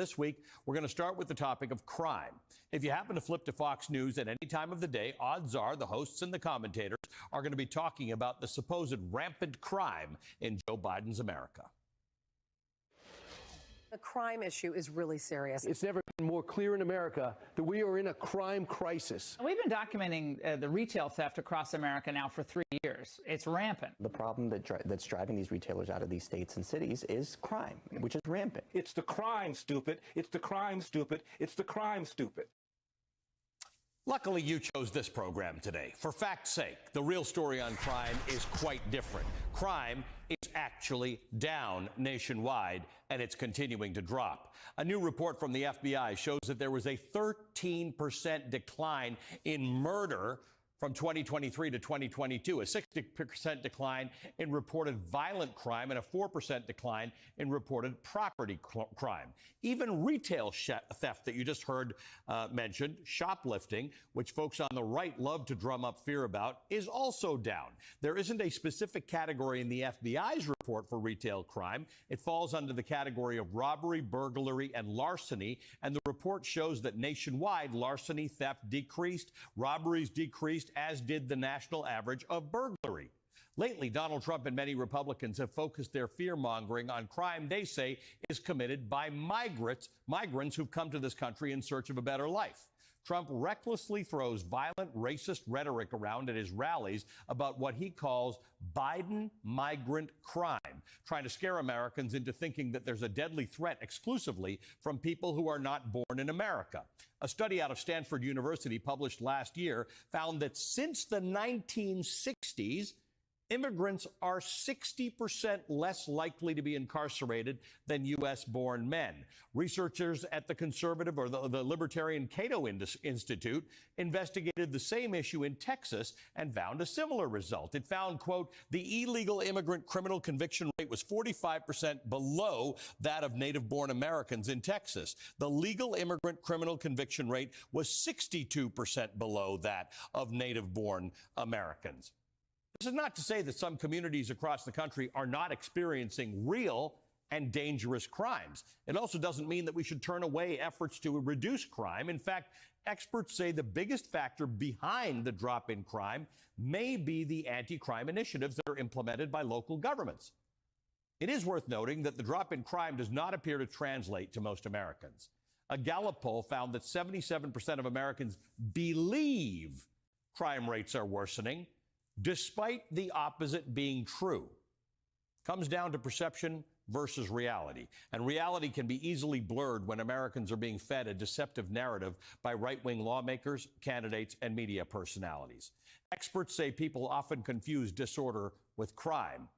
This week, we're going to start with the topic of crime. If you happen to flip to Fox News at any time of the day, odds are the hosts and the commentators are going to be talking about the supposed rampant crime in Joe Biden's America. The crime issue is really serious. It's never been more clear in America that we are in a crime crisis. We've been documenting the retail theft across America now for 3 years. It's rampant. The problem that's driving these retailers out of these states and cities is crime, which is rampant. It's the crime, stupid. It's the crime, stupid. It's the crime, stupid. Luckily, you chose this program today. For fact's sake, the real story on crime is quite different. Crime is actually down nationwide, and it's continuing to drop. A new report from the FBI shows that there was a 13% decline in murder from 2023 to 2022, a 60% decline in reported violent crime, and a 4% decline in reported property crime. Even retail theft that you just heard mentioned, shoplifting, which folks on the right love to drum up fear about, is also down. There isn't a specific category in the FBI's report for retail crime. It falls under the category of robbery, burglary, and larceny, and the report shows that nationwide larceny theft decreased, robberies decreased, as did the national average of burglary. Lately, Donald Trump and many Republicans have focused their fear-mongering on crime they say is committed by migrants who've come to this country in search of a better life. Trump recklessly throws violent, racist rhetoric around at his rallies about what he calls Biden migrant crime, trying to scare Americans into thinking that there's a deadly threat exclusively from people who are not born in America. A study out of Stanford University published last year found that since the 1960s, immigrants are 60% less likely to be incarcerated than U.S.-born men. Researchers at the conservative or the libertarian Cato Institute investigated the same issue in Texas and found a similar result. It found, quote, the illegal immigrant criminal conviction rate was 45% below that of native-born Americans in Texas. The legal immigrant criminal conviction rate was 62% below that of native-born Americans. This is not to say that some communities across the country are not experiencing real and dangerous crimes. It also doesn't mean that we should turn away efforts to reduce crime. In fact, experts say the biggest factor behind the drop in crime may be the anti-crime initiatives that are implemented by local governments. It is worth noting that the drop in crime does not appear to translate to most Americans. A Gallup poll found that 77% of Americans believe crime rates are worsening, despite the opposite being true. Comes down to perception versus reality. And reality can be easily blurred when Americans are being fed a deceptive narrative by right-wing lawmakers, candidates, and media personalities. Experts say people often confuse disorder with crime.